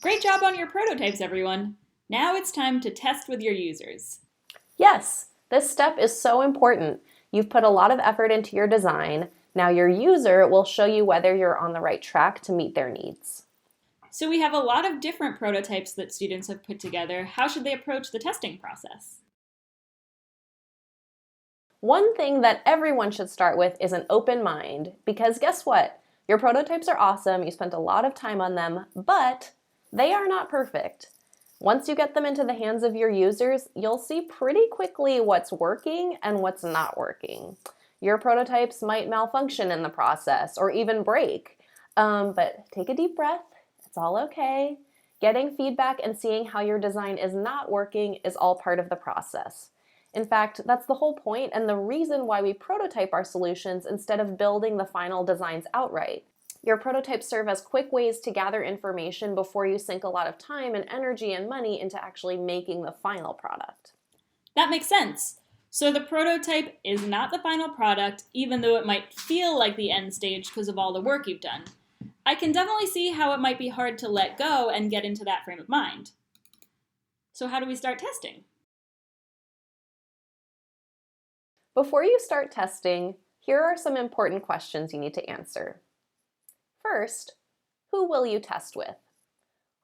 Great job on your prototypes, everyone! Now it's time to test with your users. Yes, this step is so important. You've put a lot of effort into your design. Now your user will show you whether you're on the right track to meet their needs. So we have a lot of different prototypes that students have put together. How should they approach the testing process? One thing that everyone should start with is an open mind, because guess what? Your prototypes are awesome, you spent a lot of time on them, but they are not perfect. Once you get them into the hands of your users, you'll see pretty quickly what's working and what's not working. Your prototypes might malfunction in the process or even break, but take a deep breath. It's all okay. Getting feedback and seeing how your design is not working is all part of the process. In fact, that's the whole point and the reason why we prototype our solutions instead of building the final designs outright. Your prototypes serve as quick ways to gather information before you sink a lot of time and energy and money into actually making the final product. That makes sense. So the prototype is not the final product, even though it might feel like the end stage because of all the work you've done. I can definitely see how it might be hard to let go and get into that frame of mind. So how do we start testing? Before you start testing, here are some important questions you need to answer. First, who will you test with?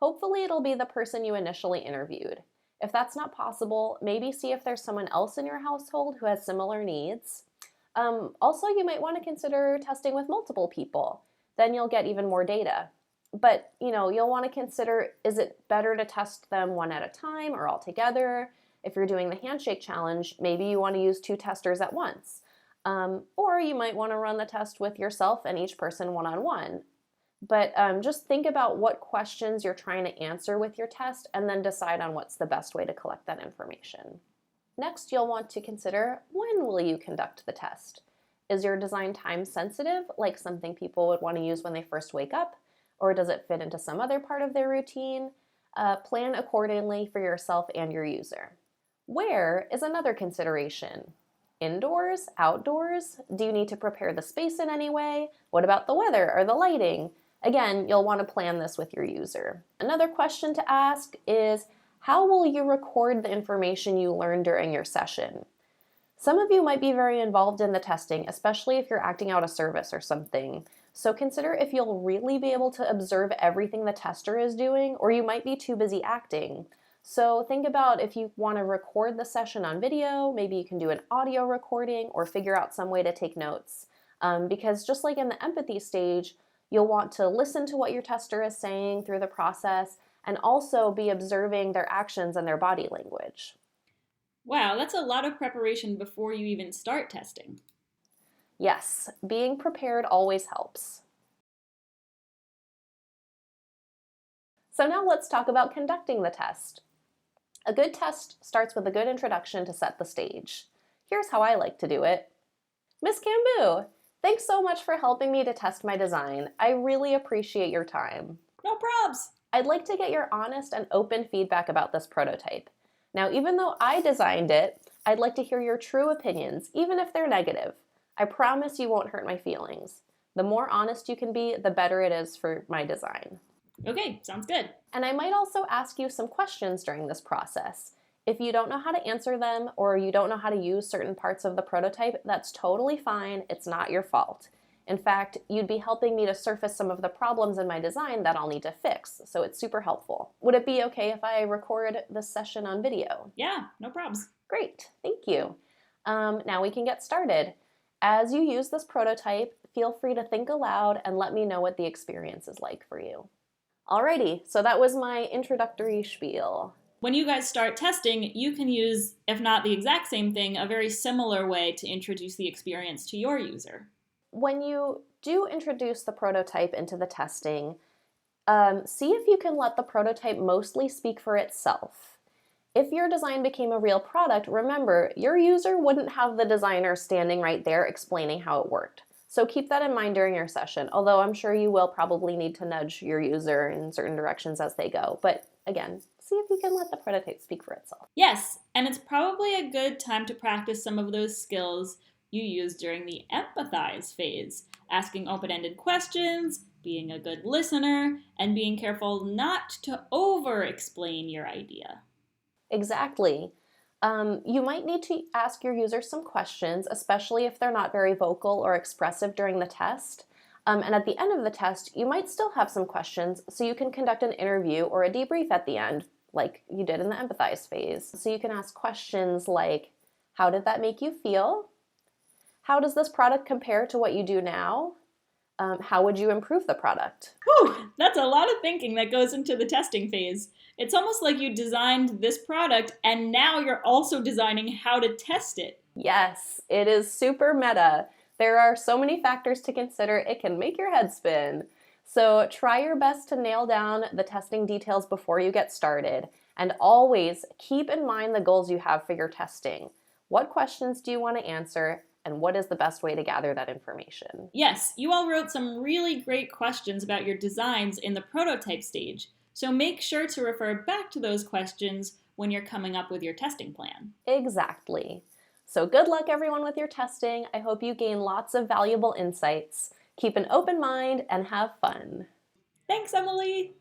Hopefully it'll be the person you initially interviewed. If that's not possible, maybe see if there's someone else in your household who has similar needs. Also, you might want to consider testing with multiple people. Then you'll get even more data. But, you'll want to consider, is it better to test them one at a time or all together? If you're doing the handshake challenge, maybe you want to use 2 testers at once. Or you might want to run the test with yourself and each person one-on-one. But just think about what questions you're trying to answer with your test and then decide on what's the best way to collect that information. Next, you'll want to consider, when will you conduct the test? Is your design time sensitive, like something people would want to use when they first wake up? Or does it fit into some other part of their routine? Plan accordingly for yourself and your user. Where is another consideration. Indoors? Outdoors? Do you need to prepare the space in any way? What about the weather or the lighting? Again, you'll want to plan this with your user. Another question to ask is, how will you record the information you learned during your session? Some of you might be very involved in the testing, especially if you're acting out a service or something. So consider if you'll really be able to observe everything the tester is doing, or you might be too busy acting. So think about if you want to record the session on video, maybe you can do an audio recording or figure out some way to take notes. Because just like in the empathy stage, you'll want to listen to what your tester is saying through the process and also be observing their actions and their body language. Wow, that's a lot of preparation before you even start testing. Yes, being prepared always helps. So now let's talk about conducting the test. A good test starts with a good introduction to set the stage. Here's how I like to do it. Miss Kambhu, thanks so much for helping me to test my design. I really appreciate your time. No probs! I'd like to get your honest and open feedback about this prototype. Now, even though I designed it, I'd like to hear your true opinions, even if they're negative. I promise you won't hurt my feelings. The more honest you can be, the better it is for my design. Okay, sounds good. And I might also ask you some questions during this process. If you don't know how to answer them or you don't know how to use certain parts of the prototype, that's totally fine. It's not your fault. In fact, you'd be helping me to surface some of the problems in my design that I'll need to fix, so it's super helpful. Would it be okay if I record this session on video? Yeah, no probs. Great, thank you. Now we can get started. As you use this prototype, feel free to think aloud and let me know what the experience is like for you. Alrighty, so that was my introductory spiel. When you guys start testing, you can use, if not the exact same thing, a very similar way to introduce the experience to your user. When you do introduce the prototype into the testing, see if you can let the prototype mostly speak for itself. If your design became a real product, remember, your user wouldn't have the designer standing right there explaining how it worked. So keep that in mind during your session, although I'm sure you will probably need to nudge your user in certain directions as they go. But again, see if you can let the prototype speak for itself. Yes, and it's probably a good time to practice some of those skills you use during the empathize phase, asking open-ended questions, being a good listener, and being careful not to over-explain your idea. Exactly. You might need to ask your users some questions, especially if they're not very vocal or expressive during the test. And at the end of the test, you might still have some questions, so you can conduct an interview or a debrief at the end, like you did in the empathize phase. So you can ask questions like, how did that make you feel? How does this product compare to what you do now? How would you improve the product? Whew, that's a lot of thinking that goes into the testing phase. It's almost like you designed this product and now you're also designing how to test it. Yes, it is super meta. There are so many factors to consider, it can make your head spin. So try your best to nail down the testing details before you get started. And always keep in mind the goals you have for your testing. What questions do you want to answer? And what is the best way to gather that information? Yes, you all wrote some really great questions about your designs in the prototype stage, so make sure to refer back to those questions when you're coming up with your testing plan. Exactly. So good luck everyone with your testing. I hope you gain lots of valuable insights. Keep an open mind and have fun. Thanks, Emily!